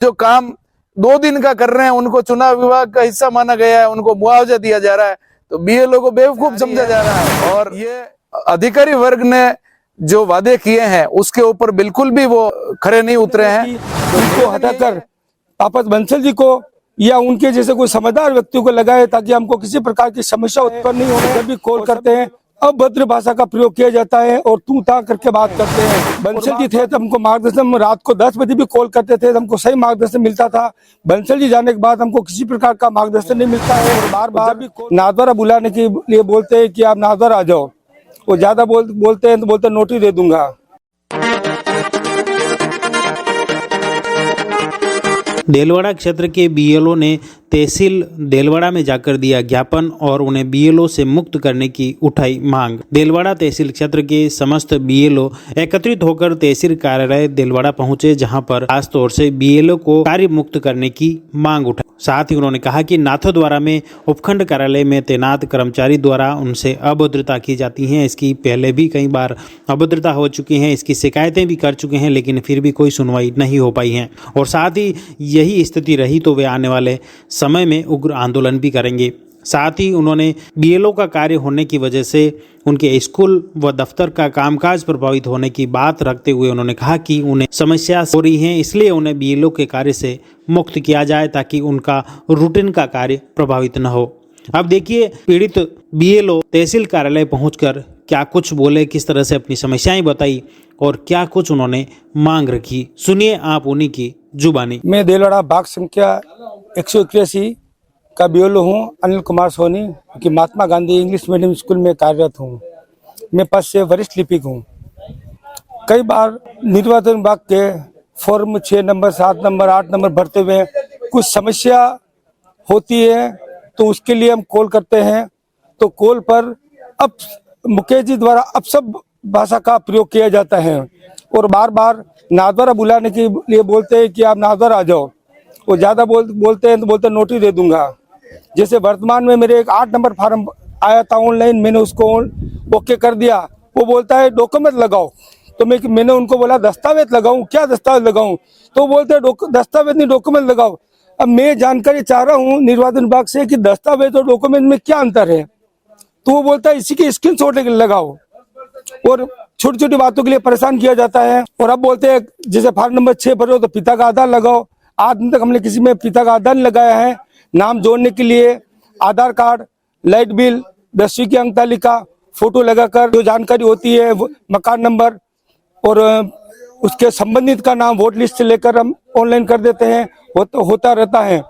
जो काम 2 दिन का कर रहे हैं उनको चुनाव विभाग का हिस्सा माना गया है, उनको मुआवजा दिया जा रहा है, तो बीएलओ को बेवकूफ समझा जा रहा है। और ये अधिकारी वर्ग ने जो वादे किए हैं उसके ऊपर बिल्कुल भी वो खरे नहीं उतरे हैं। उनको हटाकर तापस बंसल जी को या उनके जैसे कोई समझदार व्यक्तियों को लगाए ताकि हमको किसी प्रकार की समस्या उत्पन्न नहीं हो। जब भी कॉल करते हैं अभद्र भाषा का प्रयोग किया जाता है और तू ता करके बात करते हैं। बंसल जी थे तो हमको मार्गदर्शन, रात को 10 बजे भी कॉल करते थे तो हमको सही मार्गदर्शन मिलता था। बंसल जी जाने के बाद हमको किसी प्रकार का मार्गदर्शन नहीं मिलता है। और बार बार भी नाथद्वारा बुलाने के लिए बोलते हैं कि आप नाथद्वारा आ जाओ, वो ज्यादा बोलते हैं तो बोलते नोटिस दे दूंगा। देलवाड़ा क्षेत्र के बीएलओ ने तहसील देलवाड़ा में जाकर दिया ज्ञापन और उन्हें बीएलओ से मुक्त करने की उठाई मांग। देलवाड़ा तहसील क्षेत्र के समस्त बीएलओ एकत्रित होकर तहसील कार्यालय देलवाड़ा पहुंचे, जहां पर खास तौर से बीएलओ को कार्य मुक्त करने की मांग उठाई। साथ ही उन्होंने कहा कि नाथद्वारा में उपखंड कार्यालय में तैनात कर्मचारी द्वारा उनसे अभद्रता की जाती है। इसकी पहले भी कई बार अभद्रता हो चुकी है, इसकी शिकायतें भी कर चुके हैं, लेकिन फिर भी कोई सुनवाई नहीं हो पाई है। और साथ ही यही स्थिति रही तो वे आने वाले समय में उग्र आंदोलन भी करेंगे। साथ ही उन्होंने बीएलओ का कार्य होने की वजह से उनके स्कूल व दफ्तर का कामकाज प्रभावित होने की बात रखते हुए उन्होंने कहा कि उन्हें समस्या हो रही है, इसलिए उन्हें बीएलओ के कार्य से मुक्त किया जाए ताकि उनका रूटीन का कार्य प्रभावित न हो। अब देखिए पीड़ित बीएलओ तहसील कार्यालय पहुंचकर क्या कुछ बोले, किस तरह से अपनी समस्याएं बताई और क्या कुछ उन्होंने मांग रखी। सुनिए आप उन्हीं की जुबानी। मैं देलवाड़ा बाग संख्या 181 का बीएलओ हूँ, अनिल कुमार सोनी, कि Mahatma Gandhi English medium school में कार्यरत हूँ। मैं पद से वरिष्ठ लिपिक हूँ। कई बार निर्वाचन विभाग के फॉर्म 6 नंबर 7 नंबर 8 नंबर भरते हुए कुछ समस्या होती है तो उसके लिए हम कॉल करते हैं, तो कॉल पर अब मुकेश जी द्वारा अपशब्द भाषा का प्रयोग किया जाता है और बार बार नाथद्वारा बुलाने के लिए बोलते हैं कि आप नाथद्वारा आ जाओ, वो ज्यादा बोलते हैं तो बोलते नोटिस दे दूंगा। जैसे वर्तमान में मेरे एक 8 नंबर फार्म आया था ऑनलाइन, मैंने उसको ओके कर दिया, वो बोलता है डॉक्यूमेंट लगाओ, तो मैंने उनको बोला दस्तावेज लगाऊं, क्या दस्तावेज लगाऊं, तो बोलते हैं दस्तावेज नहीं डॉक्यूमेंट लगाओ। अब मैं जानकारी चाह रहा हूँ निर्वाचन विभाग से कि दस्तावेज और डॉक्यूमेंट में क्या अंतर है, तो वो बोलता है इसी की स्क्रीनशॉट लगाओ। और छोटी छोटी बातों के लिए परेशान किया जाता है। और अब बोलते हैं जैसे फार्म नंबर 6 भरो तो पिता का आधार लगाओ। आज दिन तक हमने किसी में पिता का आधार नहीं लगाया है। नाम जोड़ने के लिए आधार कार्ड, लाइट बिल, 10वीं की अंक तालिका, फोटो लगाकर जो जानकारी होती है, मकान नंबर और उसके संबंधित का नाम वोट लिस्ट से लेकर हम ऑनलाइन कर देते हैं, होता रहता है।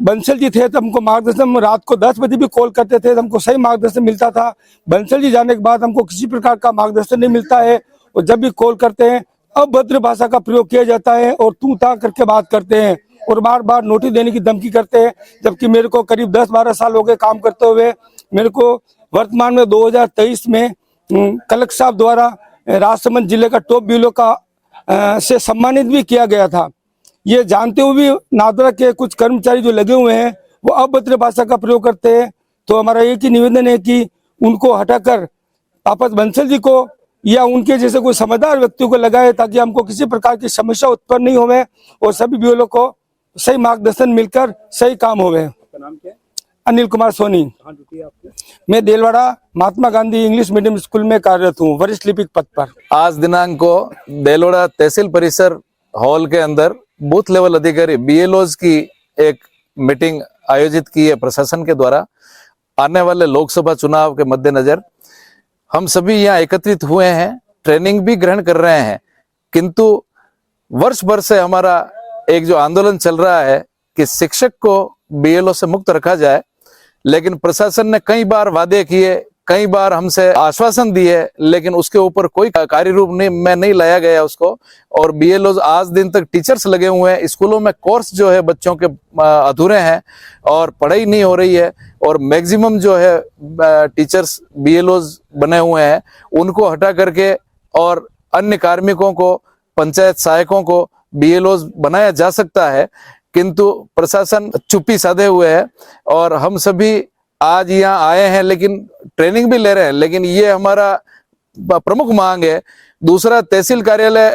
बंसल जी थे तो हमको मार्गदर्शन, रात को 10 बजे भी कॉल करते थे तो हमको सही मार्गदर्शन मिलता था। बंसल जी जाने के बाद हमको किसी प्रकार का मार्गदर्शन नहीं मिलता है और जब भी कॉल करते हैं अभद्र भाषा का प्रयोग किया जाता है और तू ता करके बात करते हैं और बार बार नोटिस देने की धमकी करते हैं। जबकि मेरे को करीब 10-12 साल हो गए काम करते हुए। मेरे को वर्तमान में 2023 में कलेक्टर साहब द्वारा राजसमंद जिले का टॉप बीएलओ का से सम्मानित भी किया गया था। ये जानते हुए भी नाथद्वारा के कुछ कर्मचारी जो लगे हुए हैं वो अभद्र भाषा का प्रयोग करते हैं। तो हमारा एक ही निवेदन है कि उनको हटाकर तापस बंसल जी को या उनके जैसे कोई समझदार व्यक्तियों को लगाए ताकि हमको किसी प्रकार की समस्या उत्पन्न नहीं होवे और सभी बीएलओ को सही मार्गदर्शन मिलकर सही काम होवे। नाम क्या है? अनिल कुमार सोनी। कहाँ ड्यूटी है आपकी? मैं Delwara Mahatma Gandhi English medium school में कार्यरत हूँ, वरिष्ठ लिपिक पद पर। आज दिनांक को देलवाड़ा तहसील परिसर हॉल के अंदर बूथ लेवल अधिकारी बीएलओज की एक मीटिंग आयोजित की है प्रशासन के द्वारा। आने वाले लोकसभा चुनाव के मद्देनजर हम सभी यहाँ एकत्रित हुए हैं, ट्रेनिंग भी ग्रहण कर रहे हैं, किंतु वर्ष भर से हमारा एक जो आंदोलन चल रहा है कि शिक्षक को बीएलओ से मुक्त रखा जाए, लेकिन प्रशासन ने कई बार वादे किए, कई बार हमसे आश्वासन दिए, लेकिन उसके ऊपर कोई कार्य रूप में नहीं लाया गया उसको। और बीएलओ आज दिन तक टीचर्स लगे हुए हैं, स्कूलों में कोर्स जो है बच्चों के अधूरे हैं और पढ़ाई नहीं हो रही है। और मैक्सिमम जो है टीचर्स बीएलओज बने हुए हैं, उनको हटा करके और अन्य कार्मिकों को, पंचायत सहायकों को बीएलओज बनाया जा सकता है, किंतु प्रशासन चुप्पी साधे हुए है। और हम सभी आज यहाँ आए हैं, लेकिन ट्रेनिंग भी ले रहे हैं, लेकिन ये हमारा प्रमुख मांग है दूसरा तहसील कार्यालय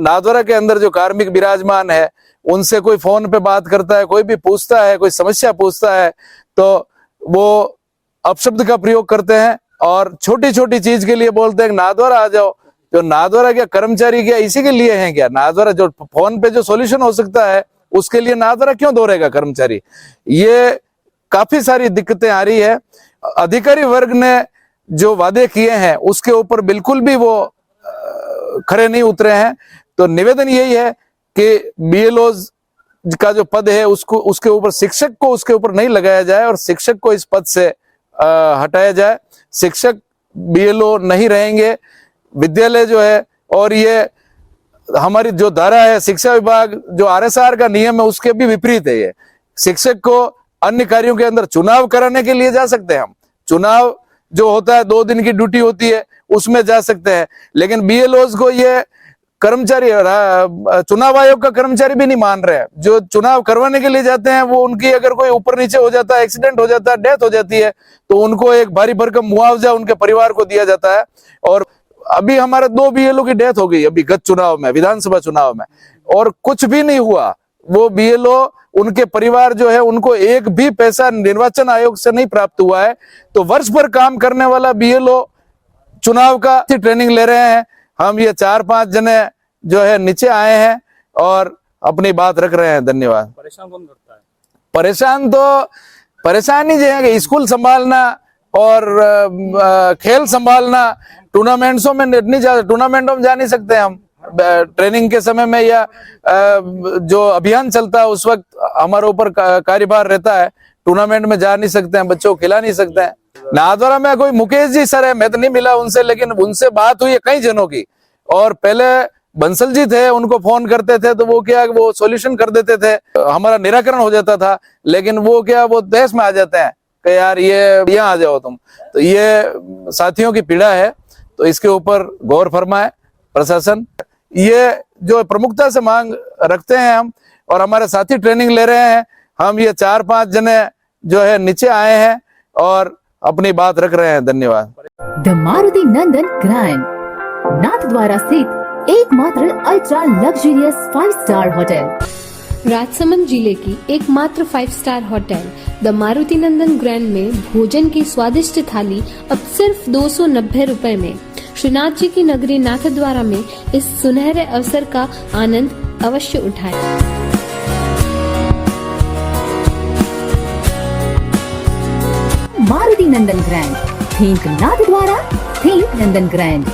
नाथद्वारा के अंदर जो कार्मिक विराजमान है उनसे कोई फोन पे बात करता है, कोई भी पूछता है, कोई समस्या पूछता है तो वो अपशब्द का प्रयोग करते हैं और छोटी छोटी चीज के लिए बोलते हैं नाथद्वारा आ जाओ। जो नाथद्वारा क्या कर्मचारी क्या इसी के लिए हैं क्या? नाथद्वारा जो फोन पे जो सॉल्यूशन हो सकता है उसके लिए नाथद्वारा क्यों दौड़ेगा कर्मचारी? ये काफी सारी दिक्कतें आ रही है। अधिकारी वर्ग ने जो वादे किए हैं उसके ऊपर बिल्कुल भी वो खरे नहीं उतरे हैं। तो निवेदन यही है कि बीएलओज का जो पद है उसको उसके ऊपर शिक्षक को उसके ऊपर नहीं लगाया जाए और शिक्षक को इस पद से हटाया जाए। शिक्षक बीएलओ नहीं रहेंगे। विद्यालय जो है और ये हमारी जो धारा है शिक्षा विभाग जो आरएसआर का नियम है उसके भी विपरीत है। ये शिक्षक को अन्य कार्यों के अंदर चुनाव कराने के लिए जा सकते हैं हम, चुनाव जो होता है 2 दिन की ड्यूटी होती है उसमें जा सकते हैं, लेकिन बीएलओज को ये कर्मचारी चुनाव आयोग का कर्मचारी भी नहीं मान रहे हैं। जो चुनाव करवाने के लिए जाते हैं वो उनकी अगर कोई ऊपर नीचे हो जाता है, एक्सीडेंट हो जाता है, डेथ हो जाती है तो उनको एक भारी भरकम मुआवजा उनके परिवार को दिया जाता है। और अभी हमारे 2 बीएलओ की डेथ हो गई अभी गत चुनाव में, विधानसभा चुनाव में, और कुछ भी नहीं हुआ। वो बीएलओ उनके परिवार जो है उनको एक भी पैसा निर्वाचन आयोग से नहीं प्राप्त हुआ है। तो वर्ष भर काम करने वाला बीएलओ चुनाव का ट्रेनिंग ले रहे हैं। हम ये 4-5 जने जो है नीचे आए हैं और अपनी बात रख रहे हैं। धन्यवाद। परेशान कौन करता है? परेशानी जो है कि स्कूल संभालना और खेल संभालना, टूर्नामेंट्सों में नहीं जा, टूर्नामेंटों में जा नहीं सकते हम ट्रेनिंग के समय में या जो अभियान चलता है उस वक्त हमारे ऊपर कार्यभार रहता है। टूर्नामेंट में जा नहीं सकते हैं, बच्चों को खिला नहीं सकते हैं। नाथद्वारा में कोई मुकेश जी सर है, मैं तो नहीं मिला उनसे, लेकिन उनसे बात हुई है कई जनों की। और पहले बंसल जी थे, उनको फोन करते थे तो वो क्या वो सॉल्यूशन कर देते थे, हमारा निराकरण हो जाता था। लेकिन वो क्या वो देश में आ जाते हैं कि यार ये यहाँ आ जाओ तुम। तो ये साथियों की पीड़ा है, तो इसके ऊपर गौर फरमाए प्रशासन। ये जो प्रमुखता से मांग रखते हैं हम, और हमारे साथी ट्रेनिंग ले रहे हैं। हम ये 4-5 जने जो है नीचे आए हैं और अपनी बात रख रहे हैं। धन्यवाद। The Maruti Nandan grand, Nathdwara स्थित एकमात्र ultra luxurious 5 star hotel. Rajsamand जिले की एकमात्र 5 star hotel the Maruti Nandan grand में भोजन की स्वादिष्ट थाली अब सिर्फ 290 रुपए में। श्रीनाथ जी की नगरी नाथद्वारा में इस सुनहरे अवसर का आनंद अवश्य उठाएं। मारुति नंदन ग्रैंड, थिंक नाथद्वारा, थिंक नंदन ग्रैंड।